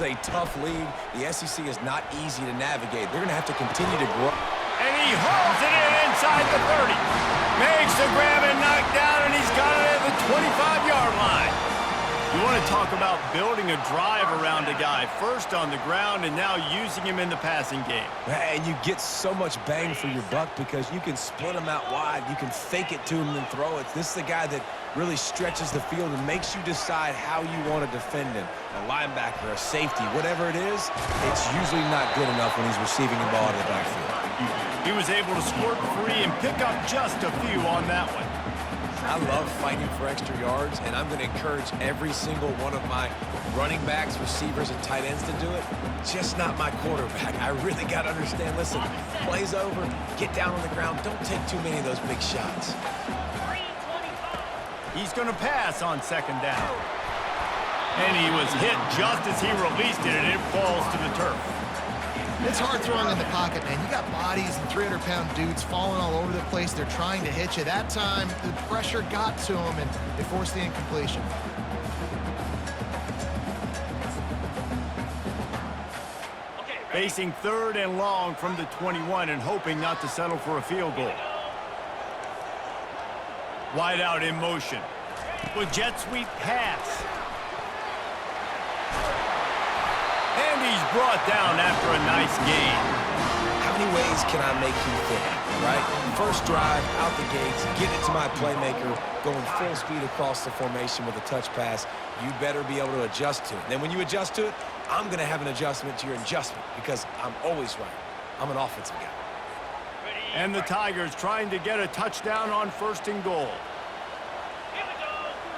A tough league. The SEC is not easy to navigate. They're going to have to continue to grow. And he hauls it in inside the 30. Makes the grab and knock down, and he's got it at the 25-yard line. You want to talk about building a drive around a guy, first on the ground and now using him in the passing game. And you get so much bang for your buck because you can split him out wide. You can fake it to him and throw it. This is the guy that really stretches the field and makes you decide how you want to defend him. A linebacker, a safety, whatever it is, it's usually not good enough when he's receiving the ball out of the backfield. He was able to squirt free and pick up just a few on that one. I love fighting for extra yards, and I'm going to encourage every single one of my running backs, receivers, and tight ends to do it. Just not my quarterback. I really got to understand, listen, play's over, get down on the ground, don't take too many of those big shots. He's going to pass on second down. And he was hit just as he released it, and it falls to the turf. It's hard throwing in the pocket, man. You got bodies and 300-pound dudes falling all over the place. They're trying to hit you. That time, the pressure got to him, and it forced the incompletion. Facing third and long from the 21 and hoping not to settle for a field goal. Wide out in motion. With jet sweep pass. And he's brought down after a nice gain. How many ways can I make you think, right? First drive, out the gates, get it to my playmaker, going full speed across the formation with a touch pass. You better be able to adjust to it. Then when you adjust to it, I'm going to have an adjustment to your adjustment because I'm always right. I'm an offensive guy. And the Tigers trying to get a touchdown on first and goal.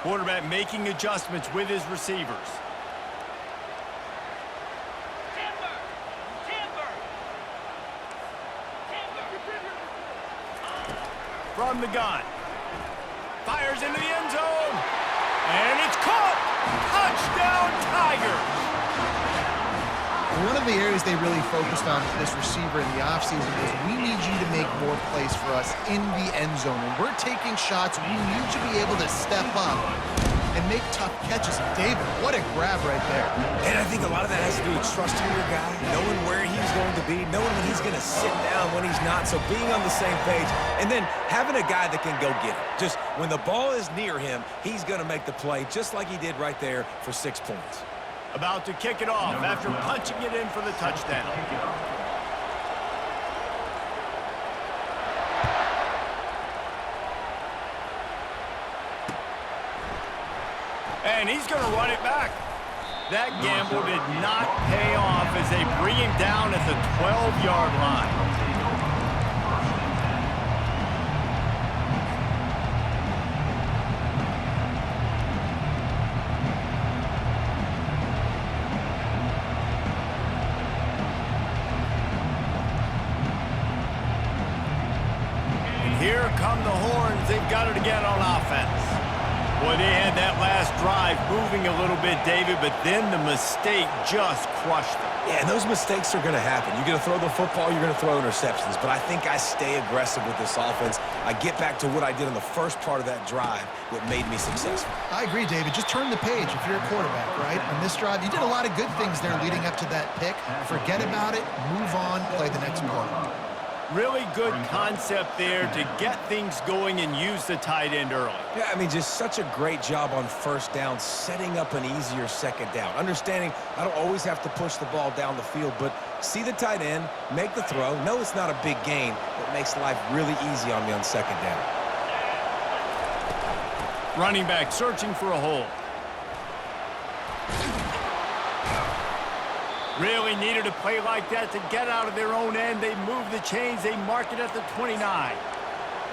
Quarterback making adjustments with his receivers. From the gun. Fires into the end zone. And it's caught. Touchdown, Tigers. One of the areas they really focused on with this receiver in the offseason was we need you to make more plays for us in the end zone. When we're taking shots, we need you to be able to step up and make tough catches. And David, what a grab right there. And I think a lot of that has to do with trusting your guy, knowing where he's going to be, knowing when he's going to sit down, when he's not, so being on the same page, and then having a guy that can go get it. Just when the ball is near him, he's going to make the play just like he did right there for 6 points. About to kick it off after punching it in for the touchdown. And he's going to run it back. That gamble did not pay off as they bring him down at the 12-yard line. Here come the horns. They've got it again on offense. Boy, they had that last drive moving a little bit, David, but then the mistake just crushed them. Yeah, and those mistakes are going to happen. You're going to throw the football, you're going to throw interceptions, but I think I stay aggressive with this offense. I get back to what I did in the first part of that drive, what made me successful. I agree, David. Just turn the page if you're a quarterback, right? On this drive, you did a lot of good things there leading up to that pick. Forget about it, move on, play the next play. Really good concept there to get things going and use the tight end early. Yeah, I mean, just such a great job on first down, setting up an easier second down. Understanding I don't always have to push the ball down the field, but see the tight end, make the throw. No, it's not a big gain, but makes life really easy on me on second down. Running back searching for a hole. Really needed a play like that to get out of their own end. They move the chains. They mark it at the 29.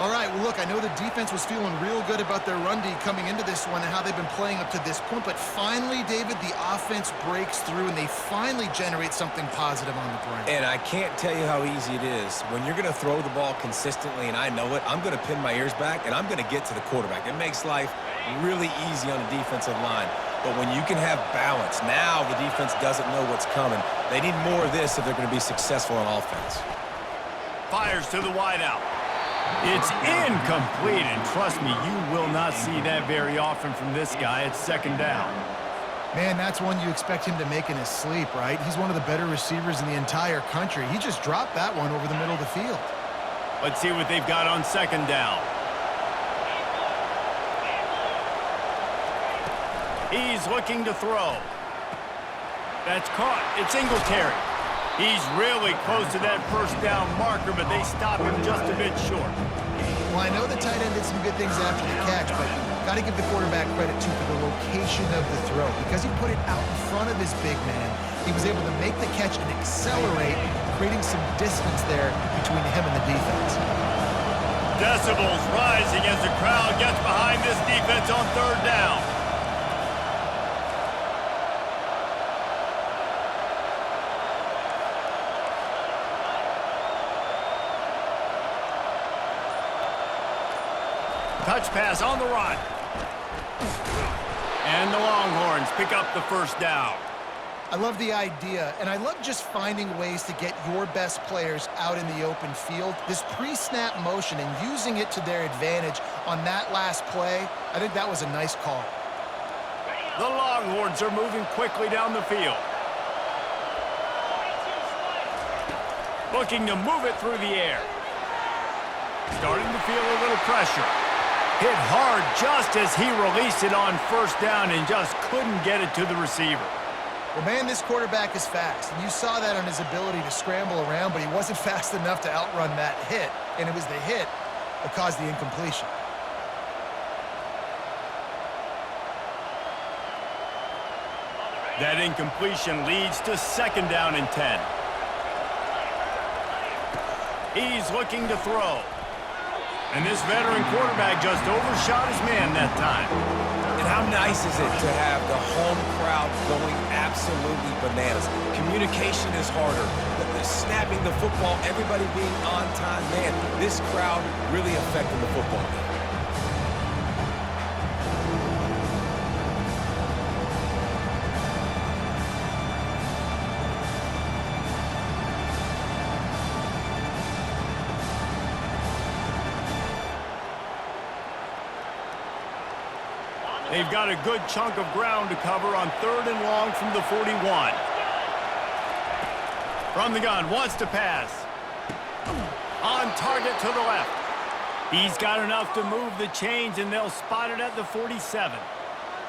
All right, well, look, I know the defense was feeling real good about their run D coming into this one and how they've been playing up to this point, but finally, David, the offense breaks through and they finally generate something positive on the ground. And I can't tell you how easy it is. When you're going to throw the ball consistently, and I know it, I'm going to pin my ears back, and I'm going to get to the quarterback. It makes life really easy on the defensive line. But when you can have balance, now the defense doesn't know what's coming. They need more of this if they're going to be successful on offense. Fires to the wideout. It's incomplete, and trust me, you will not see that very often from this guy. It's second down. Man, that's one you expect him to make in his sleep, right? He's one of the better receivers in the entire country. He just dropped that one over the middle of the field. Let's see what they've got on second down. He's looking to throw. That's caught. It's Singletary. He's really close to that first down marker, but they stop him just a bit short. Well, I know the tight end did some good things after the catch, but got to give the quarterback credit, too, for the location of the throw. Because he put it out in front of his big man, he was able to make the catch and accelerate, creating some distance there between him and the defense. Decibels rising as the crowd gets behind this defense on third down. Touch pass on the run. And the Longhorns pick up the first down. I love the idea, and I love just finding ways to get your best players out in the open field. This pre-snap motion and using it to their advantage on that last play, I think that was a nice call. The Longhorns are moving quickly down the field. Looking to move it through the air. Starting to feel a little pressure. Hit hard just as he released it on first down and just couldn't get it to the receiver. Well, man, this quarterback is fast, and you saw that on his ability to scramble around, but he wasn't fast enough to outrun that hit, and it was the hit that caused the incompletion. That incompletion leads to second down and 10. He's looking to throw. And this veteran quarterback just overshot his man that time. And how nice is it to have the home crowd going absolutely bananas? Communication is harder. The snapping the football, everybody being on time. Man, this crowd really affecting the football game. They've got a good chunk of ground to cover on third and long from the 41. From the gun, wants to pass. On target to the left. He's got enough to move the chains, and they'll spot it at the 47.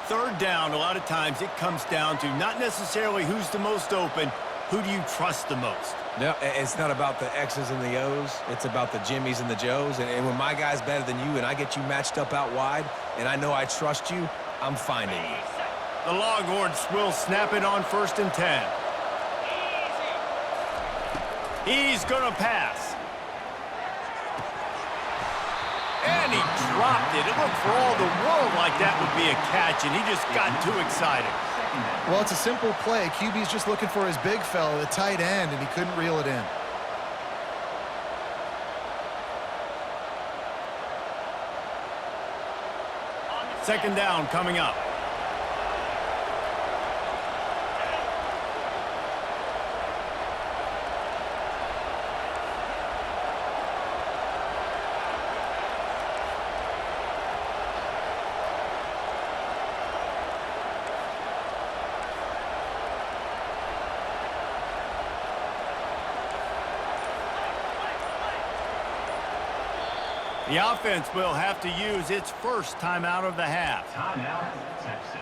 Third down, a lot of times it comes down to not necessarily who's the most open, who do you trust the most? No, it's not about the X's and the O's. It's about the Jimmys and the Joes. And when my guy's better than you and I get you matched up out wide and I know I trust you, I'm finding you. The Longhorns will snap it on first and 10. He's going to pass. And he dropped it. It looked for all the world like that would be a catch, and he just got too excited. Well, it's a simple play. QB's just looking for his big fella, the tight end, and he couldn't reel it in. Second down coming up. The offense will have to use its first timeout of the half. Timeout, Texas.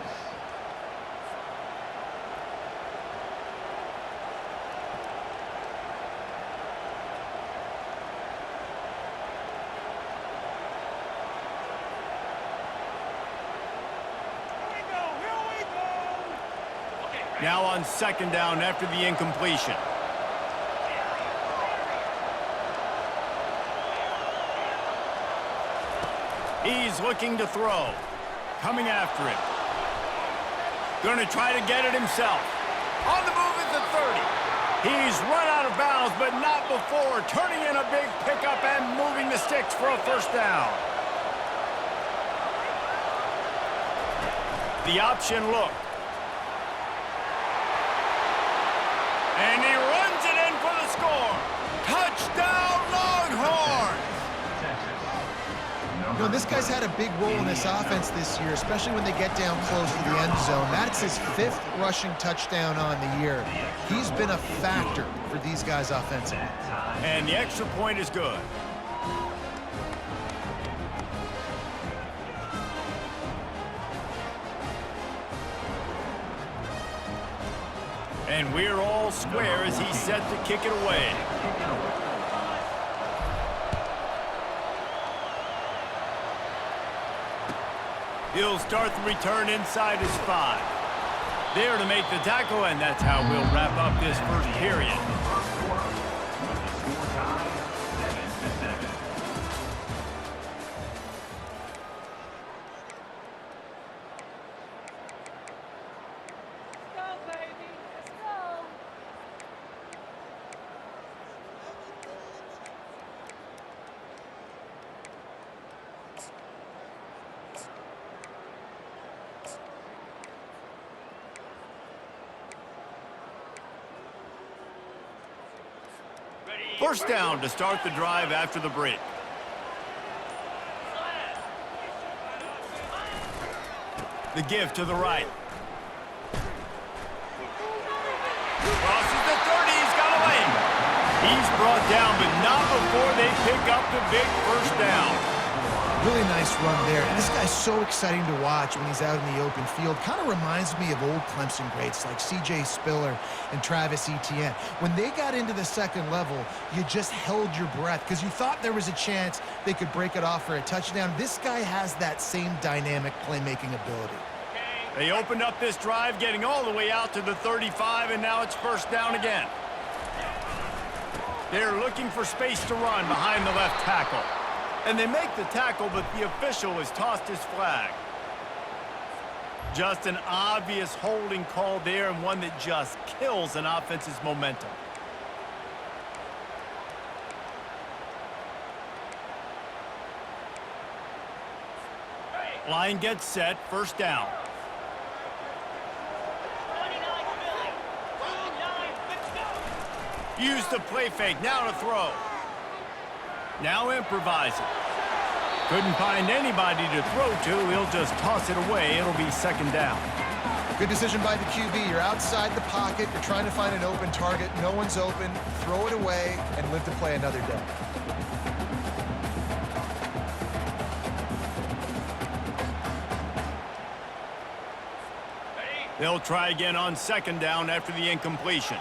Now on second down after the incompletion. He's looking to throw. Coming after it. Going to try to get it himself. On the move at the 30. He's run out of bounds, but not before turning in a big pickup and moving the sticks for a first down. The option look. And he runs it in for the score. Touchdown, Longhorns! You know, this guy's had a big role in this offense this year, especially when they get down close to the end zone. That's his 5th rushing touchdown on the year. He's been a factor for these guys offensively. And the extra point is good. And we're all square as he's set to kick it away. He'll start the return inside his 5. There to make the tackle, and that's how we'll wrap up this first period. First down to start the drive after the break. The give to the right. Crosses the 30, he's got away. He's brought down, but not before they pick up the big first down. Really nice run there. And this guy's so exciting to watch when he's out in the open field. Kind of reminds me of old Clemson greats like C.J. Spiller and Travis Etienne. When they got into the second level, you just held your breath because you thought there was a chance they could break it off for a touchdown. This guy has that same dynamic playmaking ability. They opened up this drive, getting all the way out to the 35, and now it's first down again. They're looking for space to run behind the left tackle. And they make the tackle, but the official has tossed his flag. Just an obvious holding call there, and one that just kills an offense's momentum. Line gets set, first down. Use the play fake, now to throw. Now improvising. Couldn't find anybody to throw to. He'll just toss it away. It'll be second down. Good decision by the QB. You're outside the pocket. You're trying to find an open target. No one's open. Throw it away and live to play another day. They'll try again on second down after the incompletion.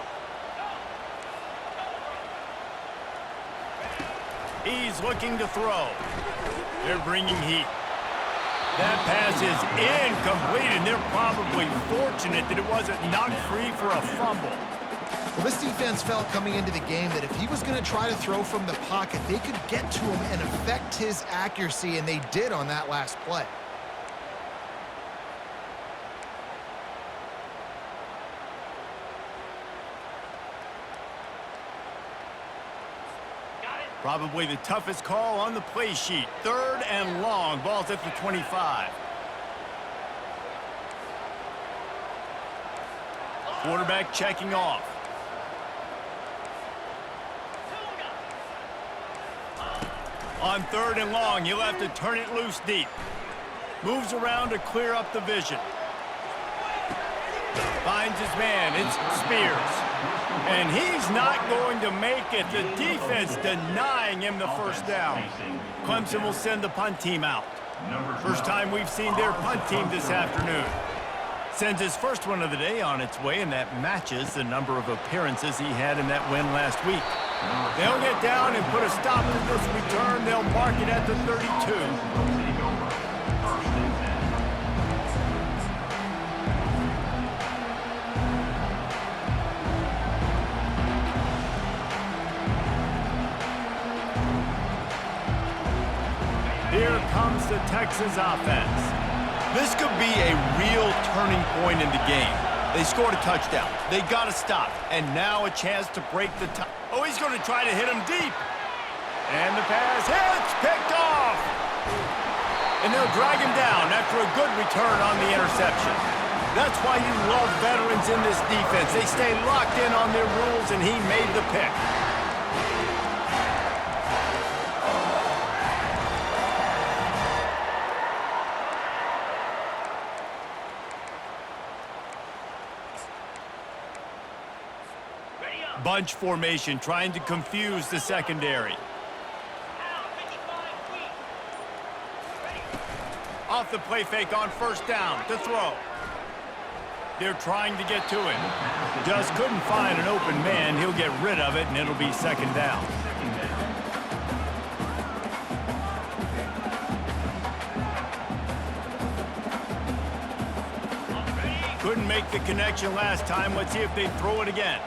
He's looking to throw. They're bringing heat. That pass is incomplete, and they're probably fortunate that it wasn't knocked free for a fumble. Well, this defense felt coming into the game that if he was going to try to throw from the pocket, they could get to him and affect his accuracy, and they did on that last play. Probably the toughest call on the play sheet. Third and long. Ball's at the 25. Quarterback checking off. On third and long, he'll have to turn it loose deep. Moves around to clear up the vision. Finds his man. It's Spears. And he's not going to make it. The defense denying him the first down. Clemson will send the punt team out. First time we've seen their punt team this afternoon. Sends his first one of the day on its way, and that matches the number of appearances he had in that win last week. They'll get down and put a stop to this return. They'll mark it at the 32. Here comes the Texas offense. This could be a real turning point in the game. They scored a touchdown. They got to stop. And now a chance to break the tie. Oh, he's going to try to hit him deep. And the pass hits, picked off. And they'll drag him down after a good return on the interception. That's why you love veterans in this defense. They stay locked in on their rules, and he made the pick. Bunch formation, trying to confuse the secondary. Off the play fake on first down to throw. They're trying to get to him. Just couldn't find an open man. He'll get rid of it, and it'll be second down. Couldn't make the connection last time. Let's see if they throw it again.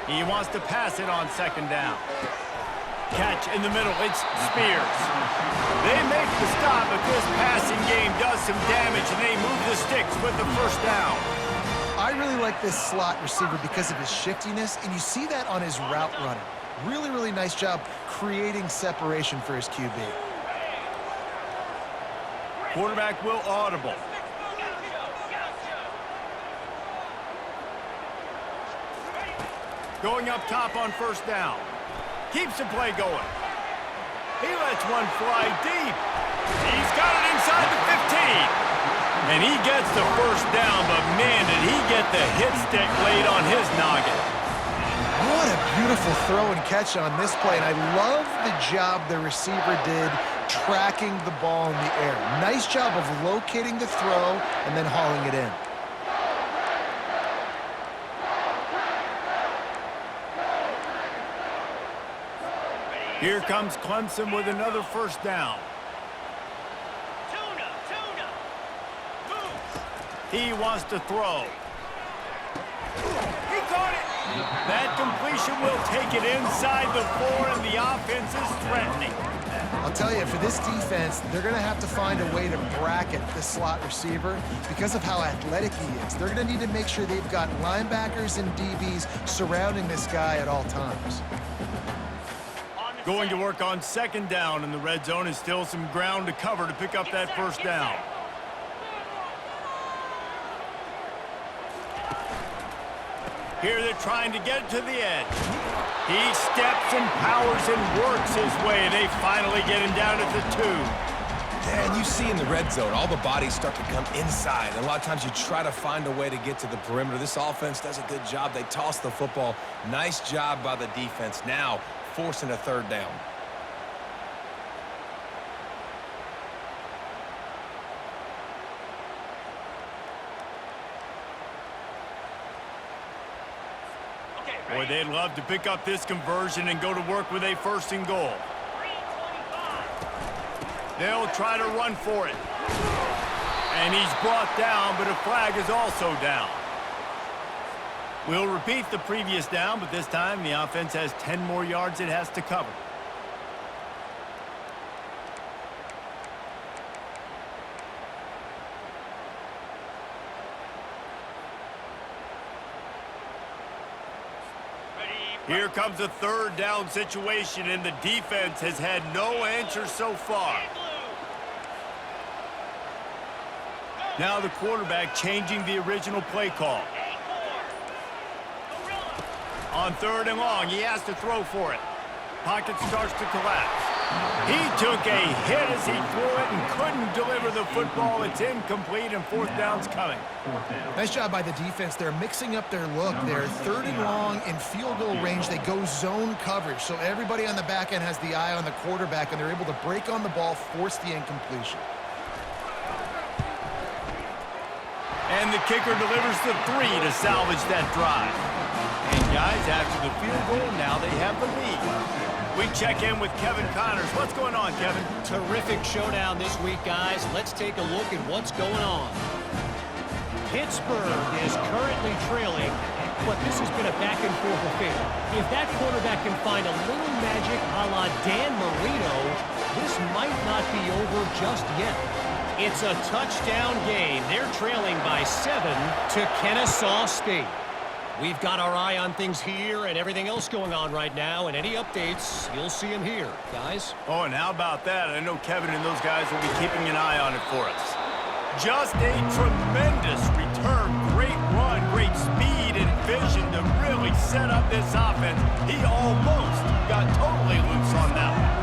He wants to pass it on second down. Catch in the middle. It's Spears. They make the stop, but this passing game does some damage, and they move the sticks with the first down. I really like this slot receiver because of his shiftiness, and you see that on his route running. Really, really nice job creating separation for his QB. Quarterback will audible. Going up top on first down. Keeps the play going. He lets one fly deep. He's got it inside the 15. And he gets the first down, but man, did he get the hit stick laid on his noggin. What a beautiful throw and catch on this play, and I love the job the receiver did tracking the ball in the air. Nice job of locating the throw and then hauling it in. Here comes Clemson with another first down. He wants to throw. He caught it. That completion will take it inside the 4, and the offense is threatening. I'll tell you, for this defense, they're going to have to find a way to bracket the slot receiver because of how athletic he is. They're going to need to make sure they've got linebackers and DBs surrounding this guy at all times. Going to work on second down in the red zone, and still some ground to cover to pick up that first down. Here they're trying to get to the edge. He steps and powers and works his way. They finally get him down at the 2. Yeah, and you see in the red zone, all the bodies start to come inside. And a lot of times you try to find a way to get to the perimeter. This offense does a good job. They toss the football. Nice job by the defense. Now forcing a third down. Boy, they'd love to pick up this conversion and go to work with a first and goal. They'll try to run for it. And he's brought down, but a flag is also down. We'll repeat the previous down, but this time the offense has 10 more yards it has to cover. Here comes a third down situation, and the defense has had no answer so far. Now the quarterback changing the original play call. On third and long, he has to throw for it. Pocket starts to collapse. He took a hit as he threw it and couldn't deliver the football. It's incomplete, and fourth down's coming. Nice job by the defense. They're mixing up their look. They're third and long in field goal range. They go zone coverage, so everybody on the back end has the eye on the quarterback, and they're able to break on the ball, force the incompletion. And the kicker delivers the 3 to salvage that drive. And guys, after the field goal, now they have the lead. We check in with Kevin Connors. What's going on, Kevin? Terrific showdown this week, guys. Let's take a look at what's going on. Pittsburgh is currently trailing, but this has been a back-and-forth affair. If that quarterback can find a little magic a la Dan Marino, this might not be over just yet. It's a touchdown game. They're trailing by 7 to Kennesaw State. We've got our eye on things here and everything else going on right now, and any updates, you'll see them here, guys. Oh, and how about that? I know Kevin and those guys will be keeping an eye on it for us. Just a tremendous return. Great run, great speed and vision to really set up this offense. He almost got totally loose on that one.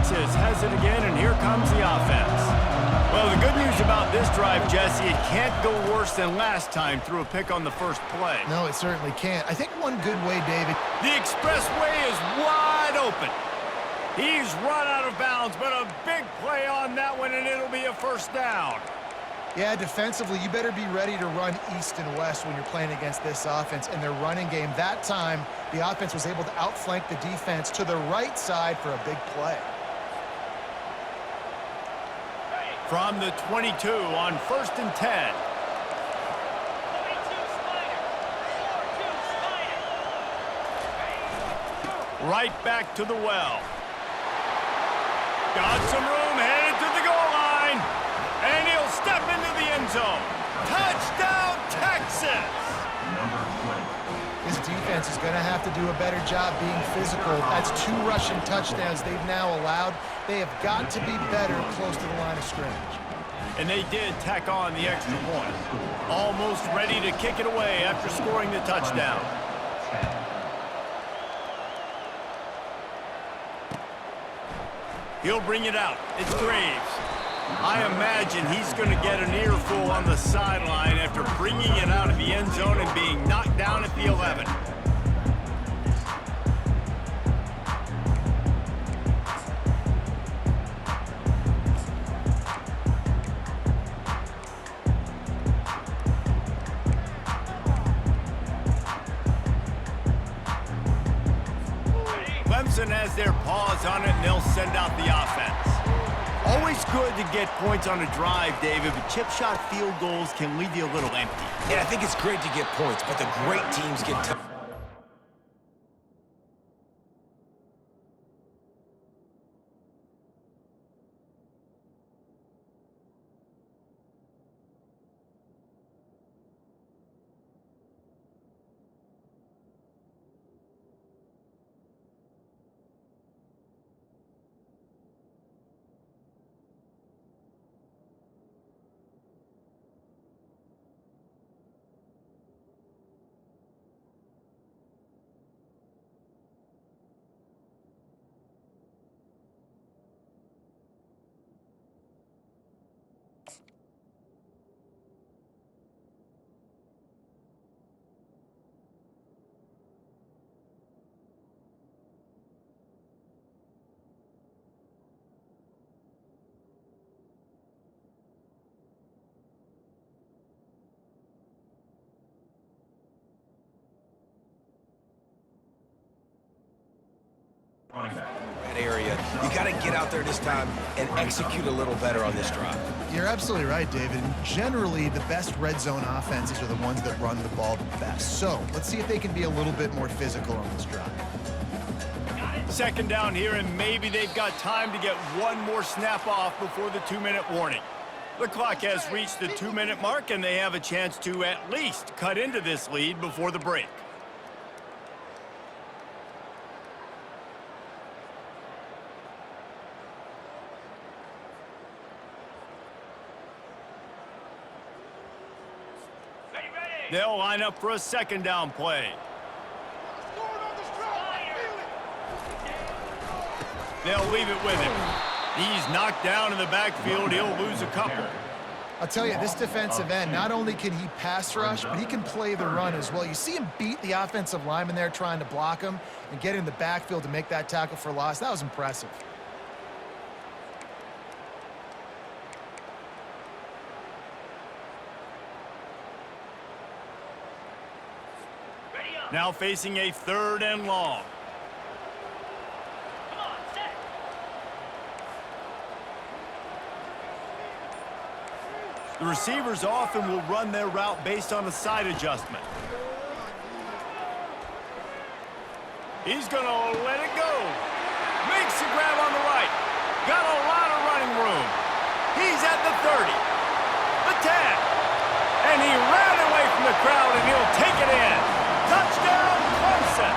Texas has it again, and here comes the offense. Well, the good news about this drive, Jesse, it can't go worse than last time through a pick on the first play. No, it certainly can't. I think one good way, David. The expressway is wide open. He's run out of bounds, but a big play on that one, and it'll be a first down. Yeah, defensively, you better be ready to run east and west when you're playing against this offense and their running game. That time, the offense was able to outflank the defense to the right side for a big play. From the 22 on 1st and 10. Right back to the well. Got some room, headed to the goal line. And he'll step into the end zone. Touchdown, Texas! This defense is going to have to do a better job being physical. That's 2 rushing touchdowns they've now allowed. They have got to be better close to the line of scrimmage. And they did tack on the extra point. Almost ready to kick it away after scoring the touchdown. He'll bring it out. It's Graves. I imagine he's going to get an earful on the sideline after bringing it out of the end zone and being knocked down at the 11. Clemson has their paws on it, and they'll send out the offense. Always good to get points on a drive, David, but chip shot field goals can leave you a little empty. Yeah, I think it's great to get points, but the great teams get tough. That area. You got to get out there this time and execute a little better on this drive. You're absolutely right, David. Generally, the best red zone offenses are the ones that run the ball the best. So let's see if they can be a little bit more physical on this drive. Second down here, and maybe they've got time to get one more snap off before the 2-minute warning. The clock has reached the 2-minute mark, and they have a chance to at least cut into this lead before the break. They'll line up for a second down play. They'll leave it with him. He's knocked down in the backfield. He'll lose a couple. I'll tell you, this defensive end, not only can he pass rush, but he can play the run as well. You see him beat the offensive lineman there trying to block him and get in the backfield to make that tackle for loss. That was impressive. Now facing a 3rd and long. The receivers often will run their route based on a side adjustment. He's going to let it go. Makes the grab on the right. Got a lot of running room. He's at the 30, the 10, and he ran away from the crowd, and he'll take it in. Touchdown, Clemson.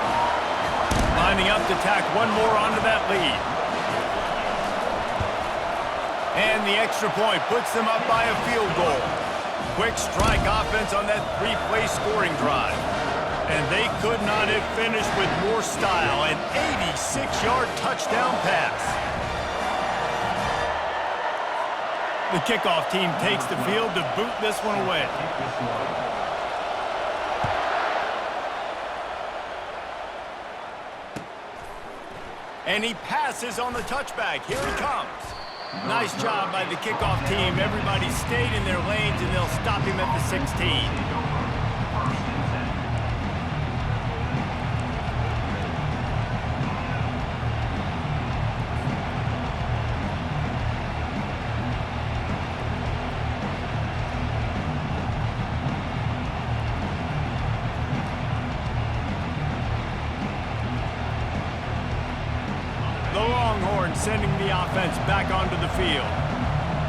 Lining up to tack one more onto that lead. And the extra point puts them up by a field goal. Quick strike offense on that 3-play scoring drive. And they could not have finished with more style. An 86-yard touchdown pass. The kickoff team takes the field to boot this one away. And he passes on the touchback. Here he comes. Nice job by the kickoff team. Everybody stayed in their lanes, and they'll stop him at the 16. Sending the offense back onto the field.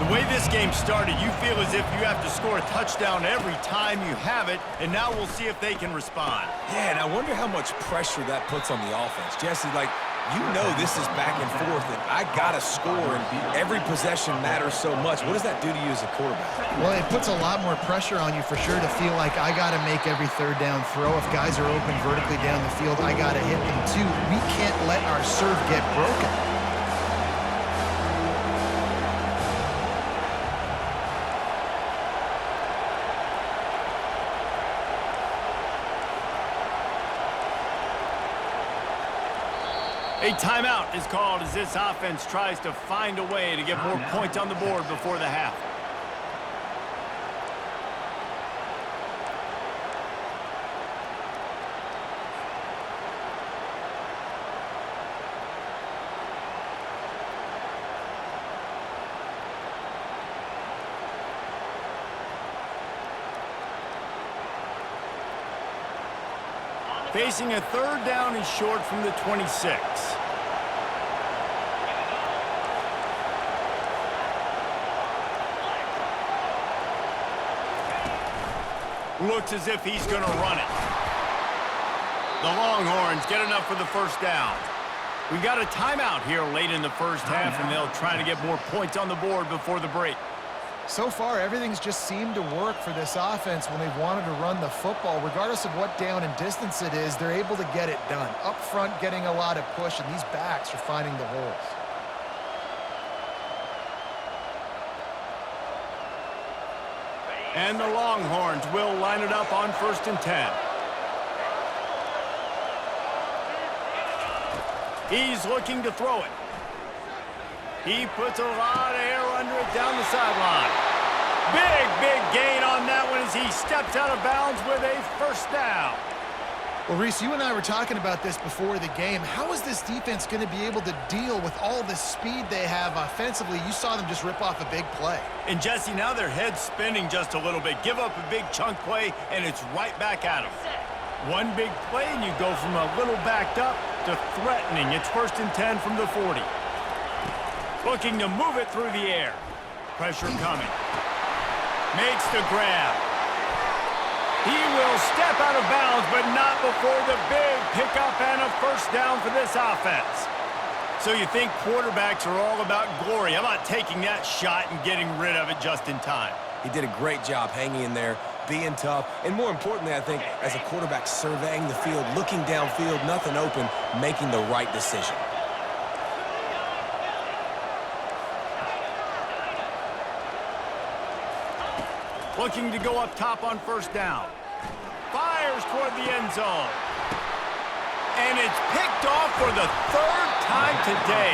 The way this game started, you feel as if you have to score a touchdown every time you have it, and now we'll see if they can respond. Yeah, and I wonder how much pressure that puts on the offense. Jesse, like, you know this is back and forth, and I got to score, and every possession matters so much. What does that do to you as a quarterback? Well, it puts a lot more pressure on you for sure to feel like I got to make every third down throw. If guys are open vertically down the field, I got to hit them too. We can't let our serve get broken. A timeout is called as this offense tries to find a way to get more points on the board before the half. Facing a third down and short from the 26. Looks as if he's going to run it. The Longhorns get enough for the first down. We got a timeout here late in the first half, and they'll try to get more points on the board before the break. So far, everything's just seemed to work for this offense when they've wanted to run the football. Regardless of what down and distance it is, they're able to get it done. Up front, getting a lot of push, and these backs are finding the holes. And the Longhorns will line it up on 1st and 10. He's looking to throw it. He puts a lot of air under it down the sideline. Big gain on that one as he steps out of bounds with a first down. Well, Reese, you and I were talking about this before the game. How is this defense going to be able to deal with all the speed they have offensively? You saw them just rip off a big play. And, Jesse, now their head's spinning just a little bit. Give up a big chunk play, and it's right back at them. One big play, and you go from a little backed up to threatening. It's 1st and 10 from the 40. Looking to move it through the air. Pressure coming. Makes the grab. He will step out of bounds, but not before the big pickup and a first down for this offense. So you think quarterbacks are all about glory. How about taking that shot and getting rid of it just in time? He did a great job hanging in there, being tough, and more importantly, I think, as a quarterback surveying the field, looking downfield, nothing open, making the right decision. Looking to go up top on 1st down. Fires toward the end zone. And it's picked off for the 3rd time today.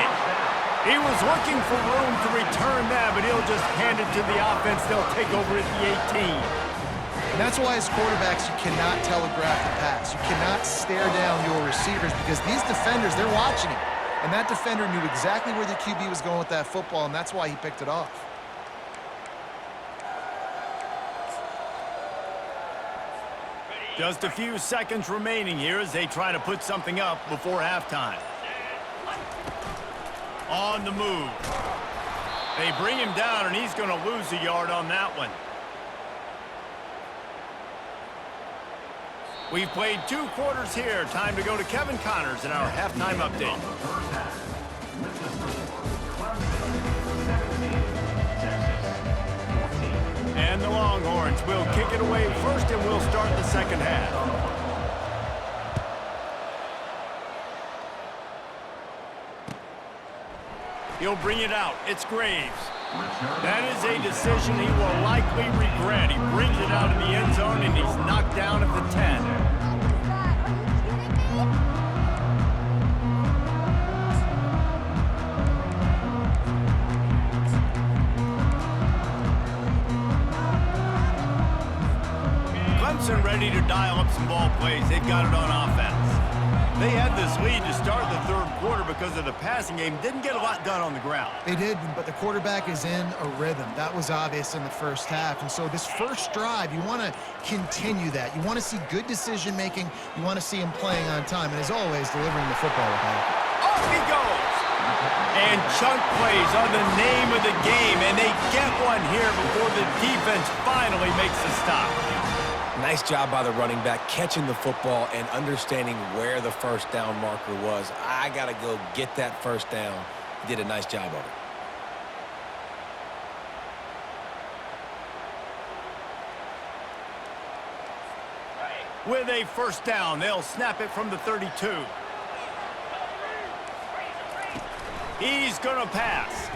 He was looking for room to return that, but he'll just hand it to the offense. They'll take over at the 18. And that's why as quarterbacks, you cannot telegraph the pass. You cannot stare down your receivers because these defenders, they're watching it. And that defender knew exactly where the QB was going with that football, and that's why he picked it off. Just a few seconds remaining here as they try to put something up before halftime. On the move. They bring him down, and he's going to lose a yard on that one. We've played 2 quarters here. Time to go to Kevin Connors in our halftime update. And the Longhorns will kick it away first, and we'll start the second half. He'll bring it out. It's Graves. That is a decision he will likely regret. He brings it out of the end zone, and he's knocked down at the 10. Clemson ready to dial up some ball plays. They've got it on offense. They had this lead to start the third quarter because of the passing game. Didn't get a lot done on the ground. They did, but the quarterback is in a rhythm. That was obvious in the first half. And so this first drive, you want to continue that. You want to see good decision-making. You want to see him playing on time. And as always, delivering the football with that. Off he goes! And chunk plays are the name of the game, and they get one here before the defense finally makes the stop. Nice job by the running back, catching the football and understanding where the first down marker was. I got to go get that first down. He did a nice job of it. With a first down, they'll snap it from the 32. He's going to pass.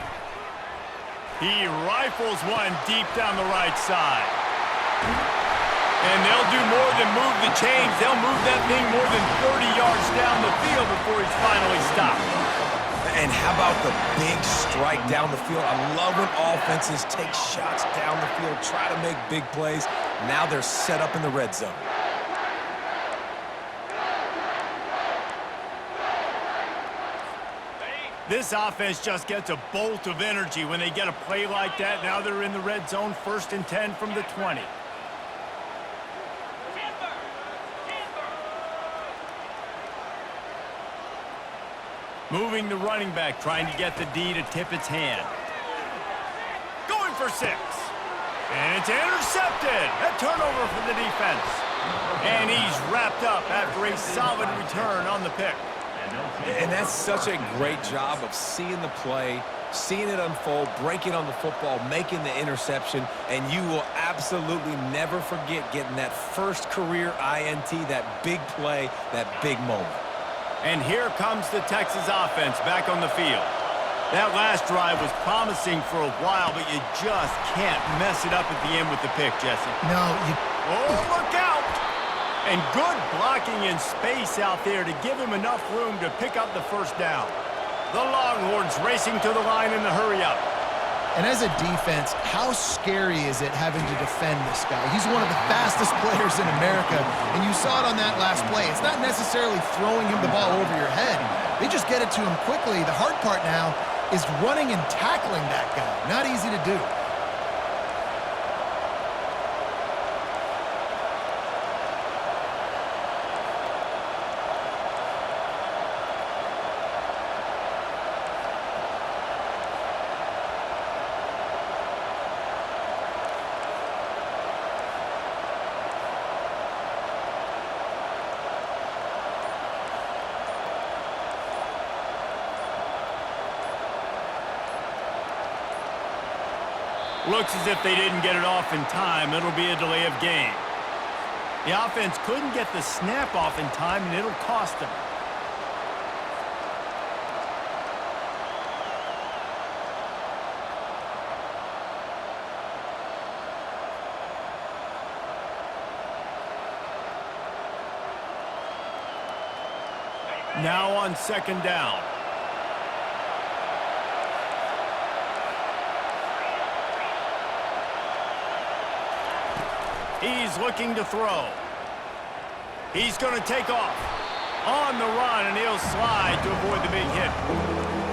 He rifles one deep down the right side. And they'll do more than move the chains. They'll move that thing more than 30 yards down the field before he's finally stopped. And how about the big strike down the field? I love when offenses take shots down the field, try to make big plays. Now they're set up in the red zone. This offense just gets a bolt of energy when they get a play like that. Now they're in the red zone, 1st and 10 from the 20. Moving the running back, trying to get the D to tip its hand. Going for 6. And it's intercepted. A turnover for the defense. And he's wrapped up after a solid return on the pick. And that's such a great job of seeing the play, seeing it unfold, breaking on the football, making the interception, and you will absolutely never forget getting that first career INT, that big play, that big moment. And here comes the Texas offense back on the field. That last drive was promising for a while, but you just can't mess it up at the end with the pick, Jesse. No, Oh, look out! And good blocking in space out there to give him enough room to pick up the first down. The Longhorns racing to the line in the hurry-up. And as a defense, how scary is it having to defend this guy? He's one of the fastest players in America, and you saw it on that last play. It's not necessarily throwing him the ball over your head. They just get it to him quickly. The hard part now is running and tackling that guy. Not easy to do. Looks as if they didn't get it off in time. It'll be a delay of game. The offense couldn't get the snap off in time, and it'll cost them. Now on 2nd down. He's looking to throw. He's going to take off. On the run, and he'll slide to avoid the big hit.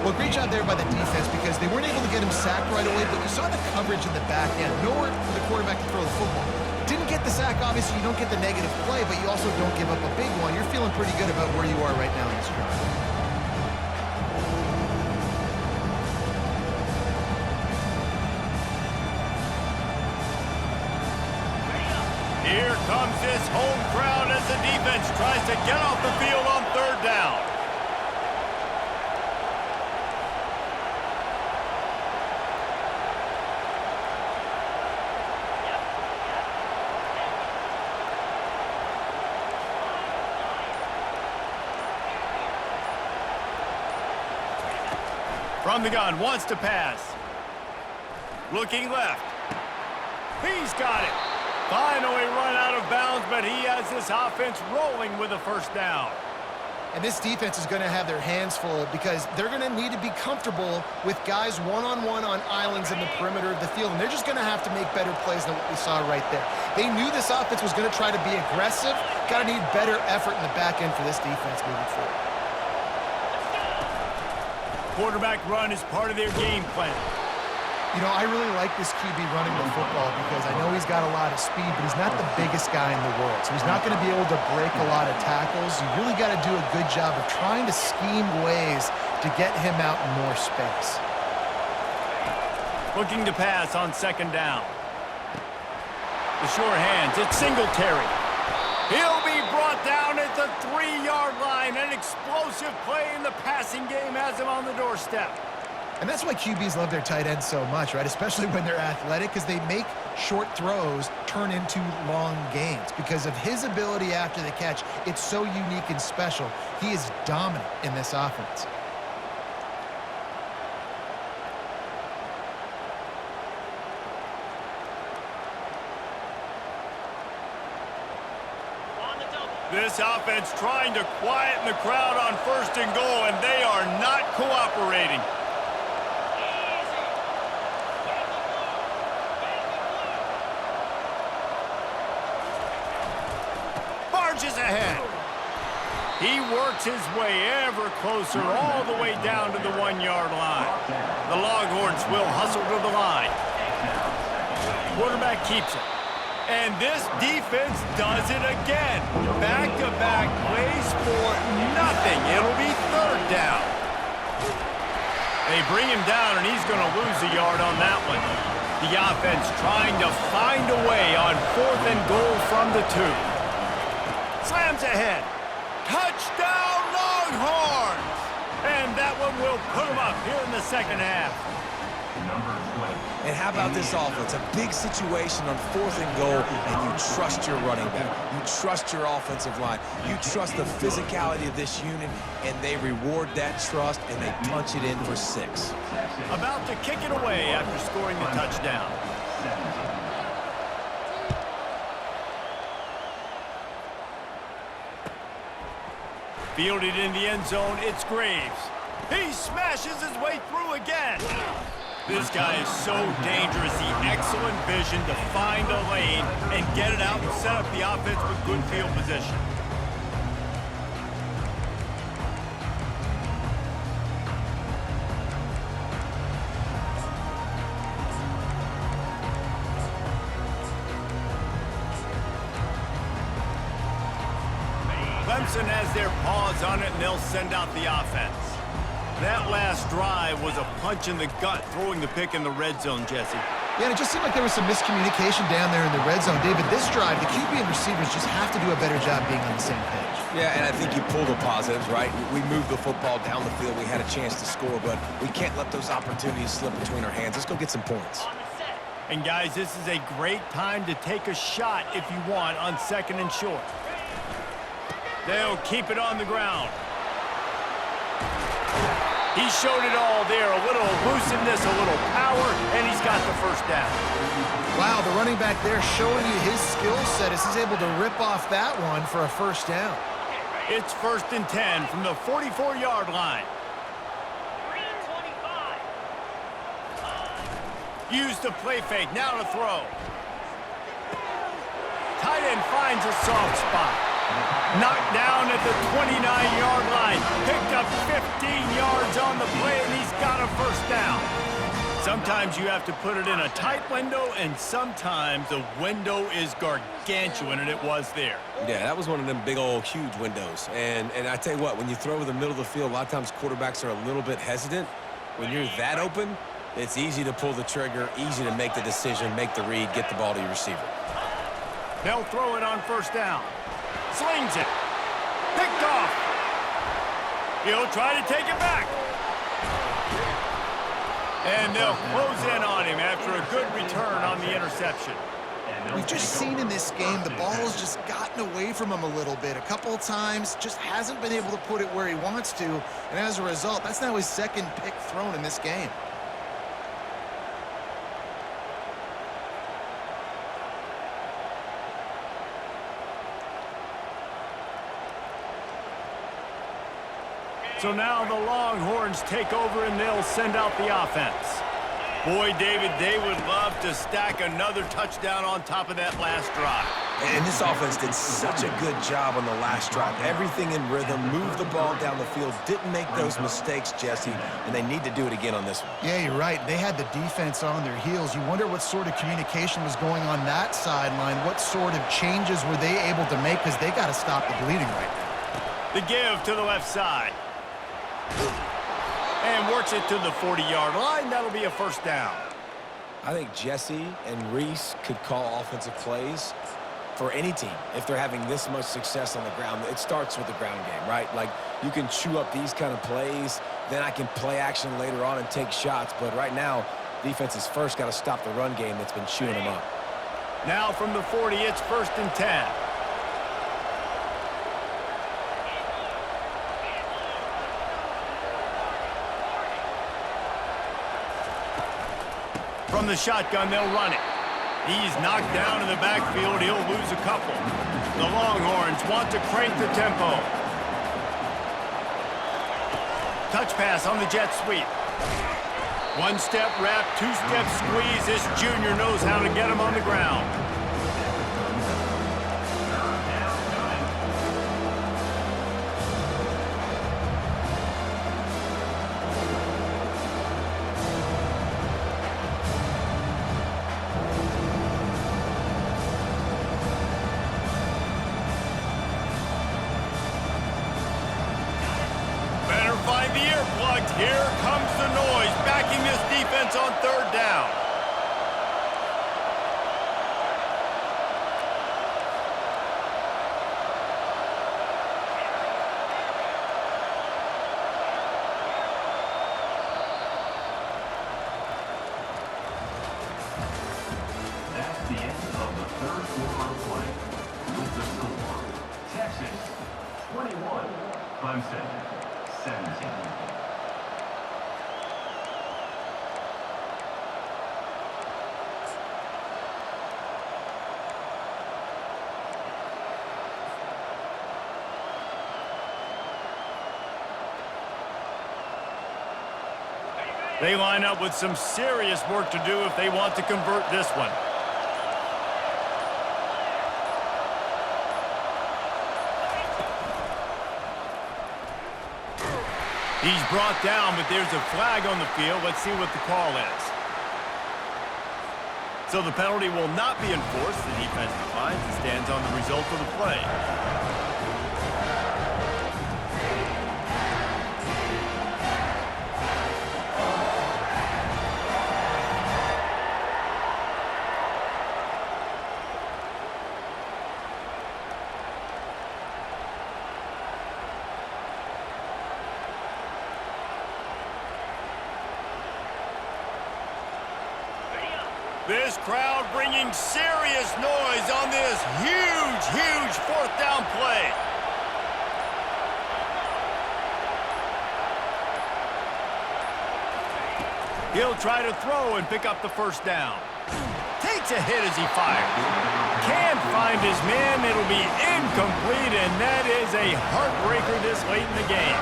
Well, great job there by the defense because they weren't able to get him sacked right away, but you saw the coverage in the back end. Nowhere for the quarterback to throw the football. Didn't get the sack, obviously. You don't get the negative play, but you also don't give up a big one. You're feeling pretty good about where you are right now in this drive. Here comes this home crowd as the defense tries to get off the field on 3rd down. From the gun, wants to pass. Looking left. He's got it. Finally run out of bounds, but he has this offense rolling with a first down. And this defense is going to have their hands full because they're going to need to be comfortable with guys one-on-one on islands in the perimeter of the field. And they're just going to have to make better plays than what we saw right there. They knew this offense was going to try to be aggressive. Got to need better effort in the back end for this defense moving forward. Quarterback run is part of their game plan. You know, I really like this QB running the football because I know he's got a lot of speed, but he's not the biggest guy in the world. So he's not going to be able to break a lot of tackles. You really got to do a good job of trying to scheme ways to get him out in more space. Looking to pass on second down. The sure hands, it's Singletary. He'll be brought down at the 3-yard line. An explosive play in the passing game has him on the doorstep. And that's why QBs love their tight ends so much, right? Especially when they're athletic, because they make short throws turn into long gains. Because of his ability after the catch, it's so unique and special. He is dominant in this offense. This offense trying to quieten the crowd on first and goal, and they are not cooperating. Barges ahead. He works his way ever closer all the way down to the 1-yard line. The Longhorns will hustle to the line. Quarterback keeps it. And this defense does it again. Back-to-back plays for nothing. It'll be third down. They bring him down, and he's going to lose a yard on that one. The offense trying to find a way on 4th and goal from the 2. Slams ahead. Touchdown, Longhorns! And that one will put them up here in the second half. And how about this offense? A big situation on 4th and goal, and you trust your running back. You trust your offensive line. You trust the physicality of this unit, and they reward that trust, and they punch it in for 6. About to kick it away after scoring the touchdown. Fielded in the end zone, it's Graves. He smashes his way through again. This guy is so dangerous. The excellent vision to find a lane and get it out and set up the offense with good field position. Clemson has their paws on it, and they'll send out the offense. That last drive was a punch in the gut, throwing the pick in the red zone, Jesse. Yeah, and it just seemed like there was some miscommunication down there in the red zone. David, this drive, the QB and receivers just have to do a better job being on the same page. Yeah, and I think you pull the positives, right? We moved the football down the field. We had a chance to score, but we can't let those opportunities slip between our hands. Let's go get some points. And, guys, this is a great time to take a shot if you want on 2nd and short. They'll keep it on the ground. He showed it all there. A little looseness, a little power, and he's got the first down. Wow, the running back there showing you his skill set as he's able to rip off that one for a first down. It's 1st and 10 from the 44-yard line. Use the play fake. Now to throw. Tight end finds a soft spot. Knocked down at the 29-yard line. Picked up 15 yards on the play, and he's got a first down. Sometimes you have to put it in a tight window, and sometimes the window is gargantuan, and it was there. Yeah, that was one of them big old huge windows. And I tell you what, when you throw over the middle of the field, a lot of times quarterbacks are a little bit hesitant. When you're that open, it's easy to pull the trigger, easy to make the decision, make the read, get the ball to your receiver. They'll throw it on first down. Slings it. Picked off. He'll try to take it back. And they'll close in on him after a good return on the interception. We've just seen in this game the ball has just gotten away from him a little bit. A couple of times, just hasn't been able to put it where he wants to. And as a result, that's now his 2nd pick thrown in this game. So now the Longhorns take over and they'll send out the offense. Boy, David, they would love to stack another touchdown on top of that last drive. And this offense did such a good job on the last drive. Everything in rhythm, moved the ball down the field, didn't make those mistakes, Jesse, and they need to do it again on this one. Yeah, you're right. They had the defense on their heels. You wonder what sort of communication was going on that sideline. What sort of changes were they able to make, because they got to stop the bleeding right now. The give to the left side. And works it to the 40-yard line. That'll be a first down. I think Jesse and Reese could call offensive plays for any team if they're having this much success on the ground. It starts with the ground game, right? Like, you can chew up these kind of plays, then I can play action later on and take shots. But right now, defense has first got to stop the run game that's been chewing them up. Now from the 40, it's 1st and 10. From the shotgun, they'll run it. He's knocked down in the backfield. He'll lose a couple. The Longhorns want to crank the tempo. Touch pass on the jet sweep. One-step wrap, two-step squeeze. This junior knows how to get him on the ground. Find the earplugs. Here comes the noise, backing this defense on 3rd down. That's the end of the 3rd quarter of play. With the score, Texas 21, Clemson 17. They line up with some serious work to do if they want to convert this one. He's brought down, but there's a flag on the field. Let's see what the call is. So the penalty will not be enforced. The defense declines and stands on the result of the play. This crowd bringing serious noise on this huge 4th down play. He'll try to throw and pick up the first down. Takes a hit as he fires. Can't find his man. It'll be incomplete, and that is a heartbreaker this late in the game.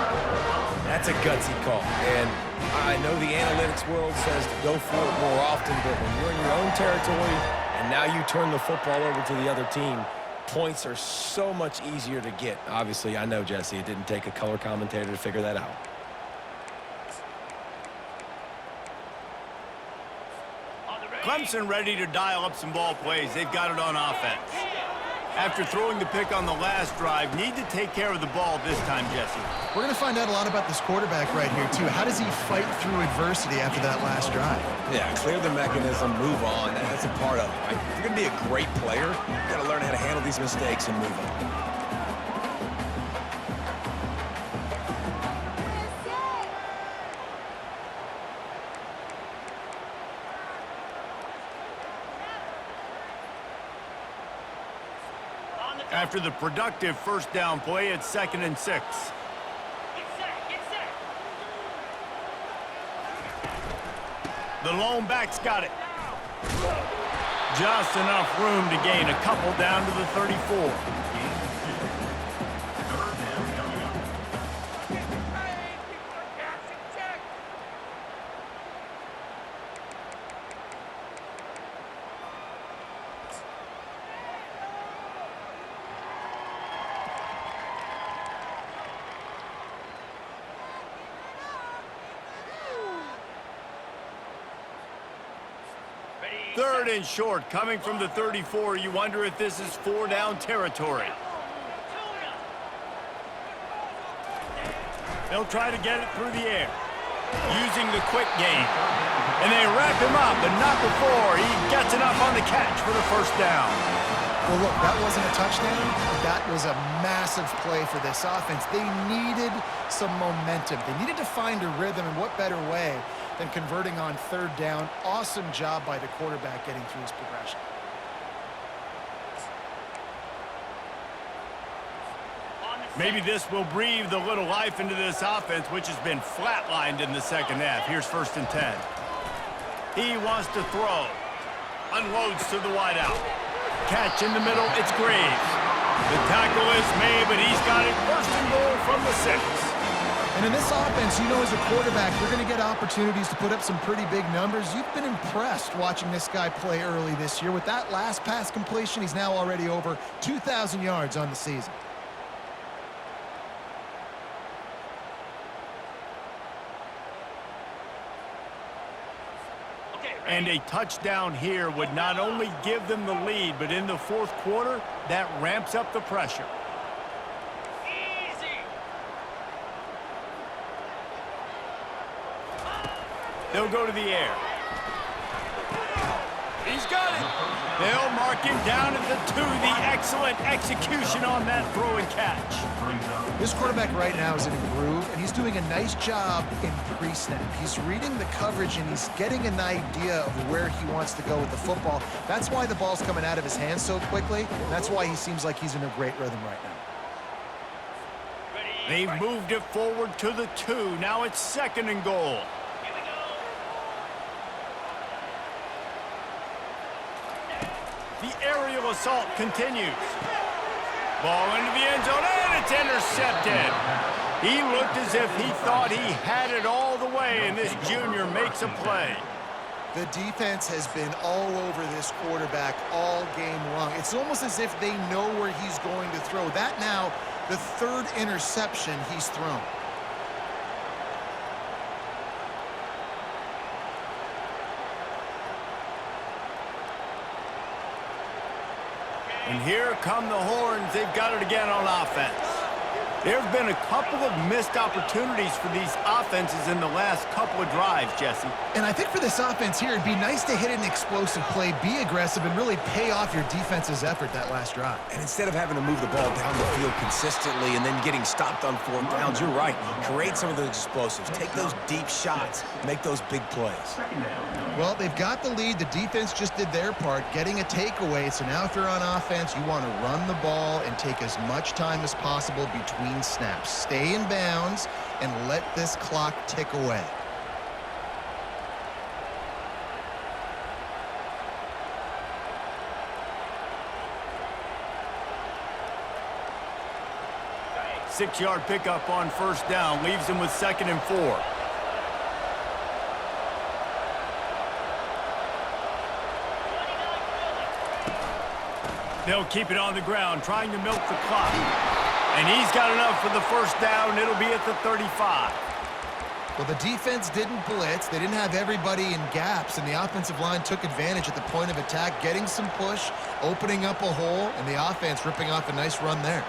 That's a gutsy call. And I know the analytics world says to go for it more often, but when you're in your own territory and now you turn the football over to the other team, points are so much easier to get. Obviously, I know, Jesse, it didn't take a color commentator to figure that out. Clemson ready to dial up some ball plays. They've got it on offense. After throwing the pick on the last drive, need to take care of the ball this time, Jesse. We're going to find out a lot about this quarterback right here, too. How does he fight through adversity after that last drive? Yeah, clear the mechanism, move on. That's a part of it, right? If you're going to be a great player, you got to learn how to handle these mistakes and move on. After the productive first down play, it's 2nd and 6. The lone back's got it. Just enough room to gain a couple down to the 34. Third and short, coming from the 34. You wonder if this is 4-down territory. They'll try to get it through the air, using the quick game. And they wrap him up, but not before he gets enough on the catch for the first down. Well, look, that wasn't a touchdown, but that was a massive play for this offense. They needed some momentum. They needed to find a rhythm, and what better way than converting on third down. Awesome job by the quarterback getting through his progression. Maybe this will breathe a little life into this offense, which has been flatlined in the second half. Here's 1st and 10. He wants to throw. Unloads to the wideout. Catch in the middle, it's Graves. The tackle is made, but he's got it 1st and goal from the 6. And in this offense, you know, as a quarterback, you're going to get opportunities to put up some pretty big numbers. You've been impressed watching this guy play early this year. With that last pass completion, he's now already over 2,000 yards on the season. And a touchdown here would not only give them the lead, but in the 4th quarter, that ramps up the pressure. They'll go to the air. He's got it. They'll mark him down at the 2. The excellent execution on that throw and catch. This quarterback right now is in a groove, and he's doing a nice job in pre-snap. He's reading the coverage, and he's getting an idea of where he wants to go with the football. That's why the ball's coming out of his hands so quickly. That's why he seems like he's in a great rhythm right now. They've moved it forward to the 2. Now it's 2nd and goal. The aerial assault continues. Ball into the end zone, and it's intercepted. He looked as if he thought he had it all the way, and this junior makes a play. The defense has been all over this quarterback all game long. It's almost as if they know where he's going to throw. That now, the 3rd interception he's thrown. And here come the horns. They've got it again on offense. There have been a couple of missed opportunities for these offenses in the last couple of drives, Jesse. And I think for this offense here, it'd be nice to hit an explosive play, be aggressive, and really pay off your defense's effort that last drive. And instead of having to move the ball down the field consistently and then getting stopped on 4th downs, you're right. Create some of those explosives. Take those deep shots. Make those big plays. Well, they've got the lead. The defense just did their part, getting a takeaway. So now if you're on offense, you want to run the ball and take as much time as possible between snaps. Stay in bounds and let this clock tick away. Six-yard pickup on 1st down leaves them with 2nd and 4. They'll keep it on the ground, trying to milk the clock. And he's got enough for the 1st down. It'll be at the 35. Well, the defense didn't blitz. They didn't have everybody in gaps, and the offensive line took advantage at the point of attack, getting some push, opening up a hole, and the offense ripping off a nice run there.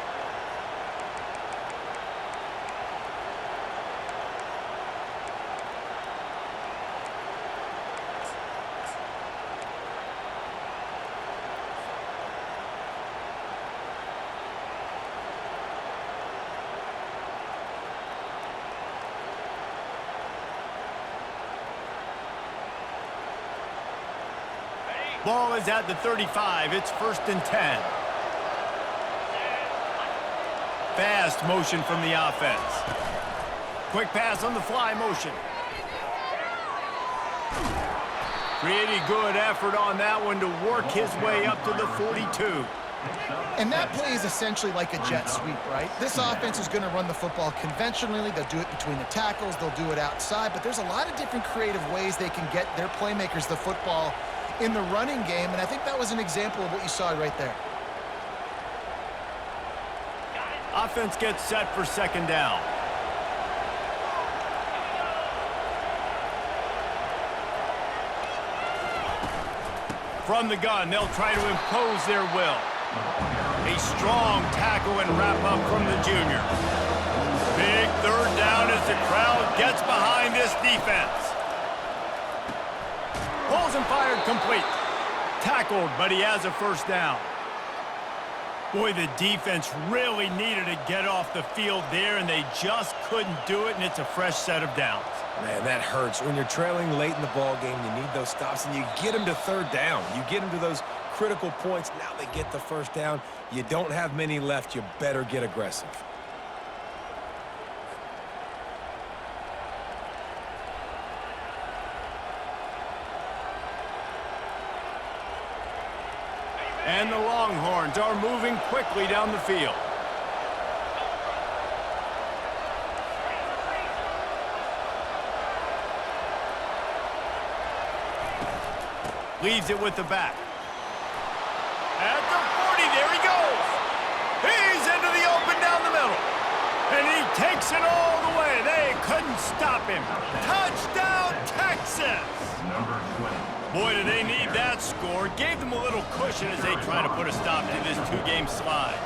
Ball is at the 35. It's 1st and 10. Fast motion from the offense. Quick pass on the fly motion. Pretty good effort on that one to work his way up to the 42. And that play is essentially like a jet sweep, right? This offense is going to run the football conventionally. They'll do it between the tackles. They'll do it outside. But there's a lot of different creative ways they can get their playmakers the football in the running game, and I think that was an example of what you saw right there. Offense gets set for 2nd down. From the gun, they'll try to impose their will. A strong tackle and wrap-up from the junior. Big third down as the crowd gets behind this defense. Pulls and fired complete. Tackled, but he has a first down. Boy, the defense really needed to get off the field there, and they just couldn't do it, and it's a fresh set of downs. Man, that hurts. When you're trailing late in the ball game, you need those stops, and you get them to third down. You get them to those critical points. Now they get the first down. You don't have many left. You better get aggressive. And the Longhorns are moving quickly down the field. Leaves it with the back. At the 40, there he goes. He's into the open down the middle. And he takes it all the way. They couldn't stop him. Touchdown, Texas! Number 20. Boy, do they need that score. Gave them a little cushion as they try to put a stop to this two-game slide.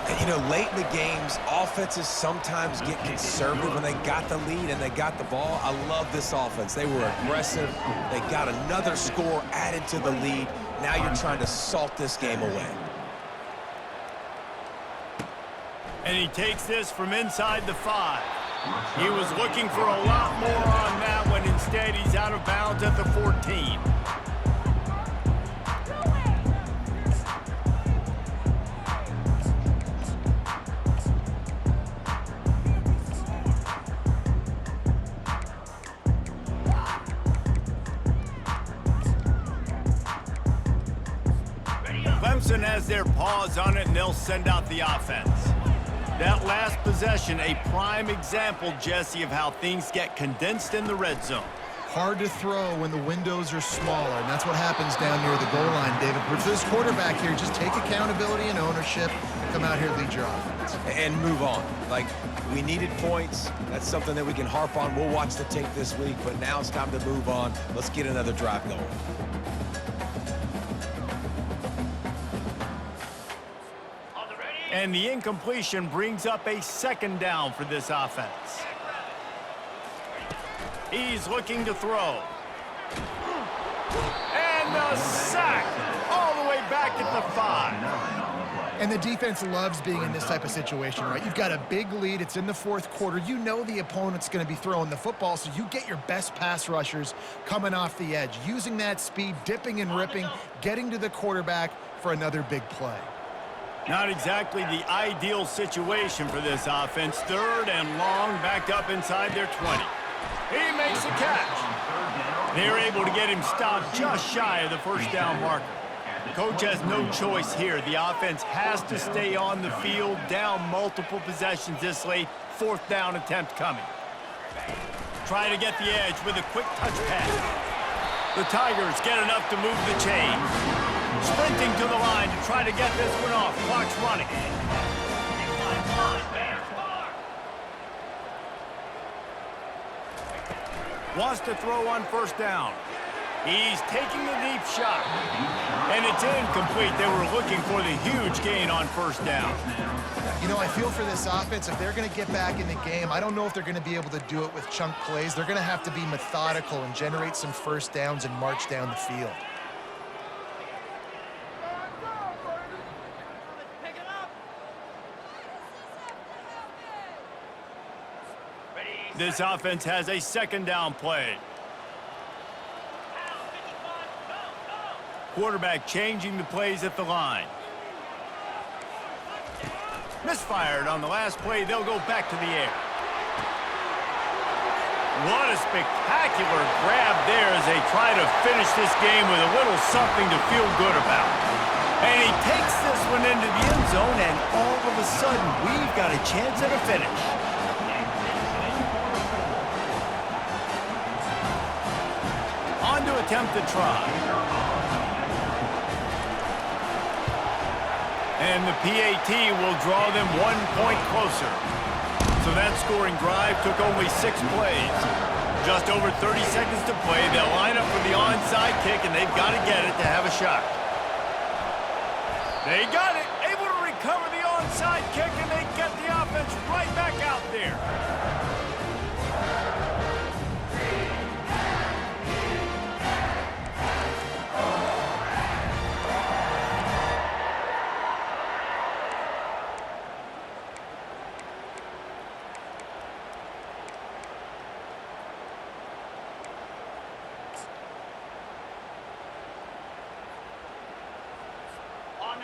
And, you know, late in the games, offenses sometimes get conservative when they got the lead and they got the ball. I love this offense. They were aggressive. They got another score added to the lead. Now you're trying to salt this game away. And he takes this from inside the 5. He was looking for a lot more on that one. Instead, he's out of bounds at the 14. Clemson has their paws on it, and they'll send out the offense. That last possession, a prime example, Jesse, of how things get condensed in the red zone. Hard to throw when the windows are smaller, and that's what happens down near the goal line, David. But for this quarterback here, just take accountability and ownership, come out here and lead your offense. And move on. Like, we needed points. That's something that we can harp on. We'll watch the tape this week, but now it's time to move on. Let's get another drive going. And the incompletion brings up a second down for this offense. He's looking to throw. And the sack all the way back at the 5. And the defense loves being in this type of situation, right? You've got a big lead. It's in the fourth quarter. You know the opponent's going to be throwing the football, so you get your best pass rushers coming off the edge, using that speed, dipping and ripping, getting to the quarterback for another big play. Not exactly the ideal situation for this offense. Third and long, back up inside their 20. He makes a catch. They're able to get him stopped just shy of the first down marker. Coach has no choice here. The offense has to stay on the field, down multiple possessions this late. Fourth down attempt coming. Try to get the edge with a quick touch pass. The Tigers get enough to move the chains. Sprinting to the line to try to get this one off. Clock's running. Wants to throw on first down. He's taking the deep shot. And it's incomplete. They were looking for the huge gain on first down. You know, I feel for this offense, if they're going to get back in the game, I don't know if they're going to be able to do it with chunk plays. They're going to have to be methodical and generate some first downs and march down the field. This offense has a second down play. Quarterback changing the plays at the line. Misfired on the last play. They'll go back to the air. What a spectacular grab there as they try to finish this game with a little something to feel good about. And he takes this one into the end zone, and all of a sudden, we've got a chance at a finish. On to attempt the try. And the PAT will draw them 1 point closer. So that scoring drive took only 6 plays. Just over 30 seconds to play. They'll line up for the onside kick, and they've got to get it to have a shot. They got it. Able to recover the onside kick, and they get the offense right back out there.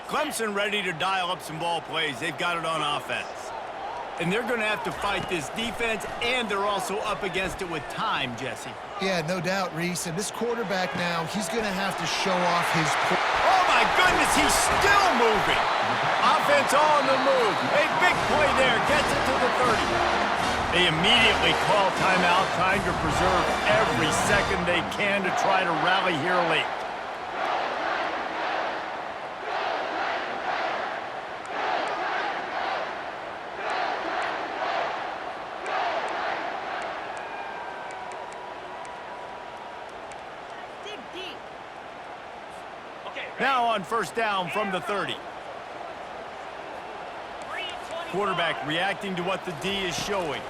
Clemson ready to dial up some ball plays. They've got it on offense. And they're going to have to fight this defense, and they're also up against it with time, Jesse. Yeah, no doubt, Reese. And this quarterback now, he's going to have to show off his... Oh, my goodness, he's still moving. Offense on the move. A big play there. Gets it to the 30. They immediately call timeout, trying to preserve every second they can to try to rally here late. Now on first down from the 30. Quarterback reacting to what the D is showing.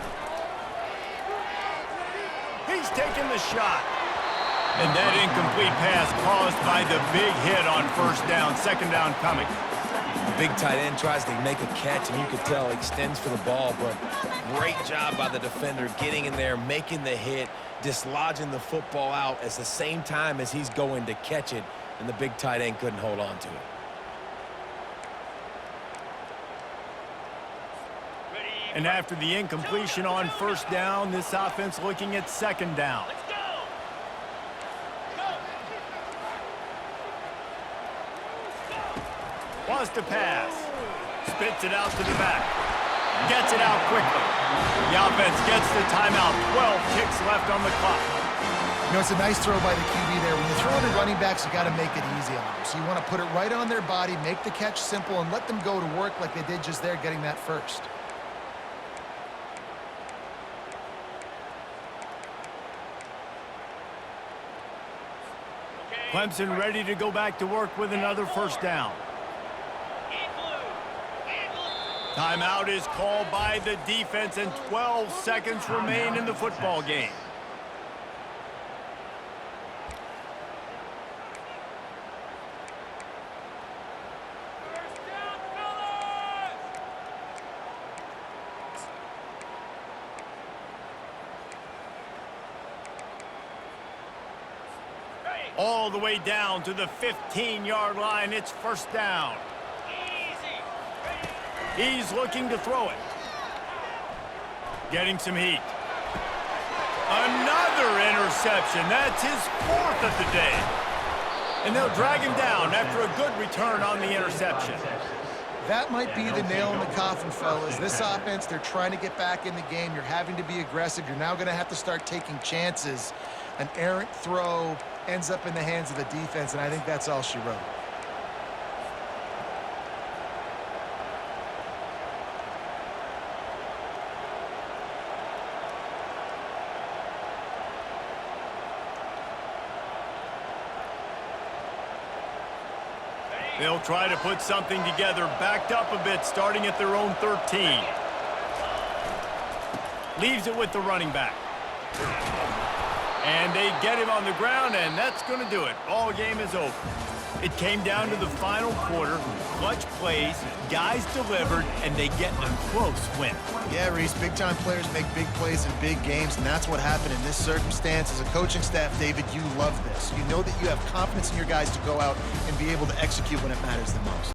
He's taking the shot. And that incomplete pass caused by the big hit on first down. Second down coming. The big tight end tries to make a catch, and you could tell extends for the ball, but great job by the defender getting in there, making the hit, dislodging the football out at the same time as he's going to catch it. And the big tight end couldn't hold on to it. And after the incompletion on first down, this offense looking at second down. Wants to pass. Spits it out to the back. Gets it out quickly. The offense gets the timeout. 12 ticks left on the clock. You know, it's a nice throw by the QB there. When you're throwing to running backs, you got to make it easy on them. So you want to put it right on their body, make the catch simple, and let them go to work like they did just there, getting that first. Clemson ready to go back to work with another first down. Timeout is called by the defense, and 12 seconds remain in the football game. All the way down to the 15-yard line. It's first down. He's looking to throw it. Getting some heat. Another interception. That's his fourth of the day. And they'll drag him down after a good return on the interception. That might be the nail in the coffin, fellas. This offense, they're trying to get back in the game. You're having to be aggressive. You're now going to have to start taking chances. An errant throw ends up in the hands of the defense, and I think that's all she wrote. They'll try to put something together, backed up a bit, starting at their own 13. Leaves it with the running back. And they get him on the ground, and that's going to do it. Ball game is over. It came down to the final quarter. Clutch plays, guys delivered, and they get a close win. Yeah, Reese, big-time players make big plays in big games, and that's what happened in this circumstance. As a coaching staff, David, you love this. You know that you have confidence in your guys to go out and be able to execute when it matters the most.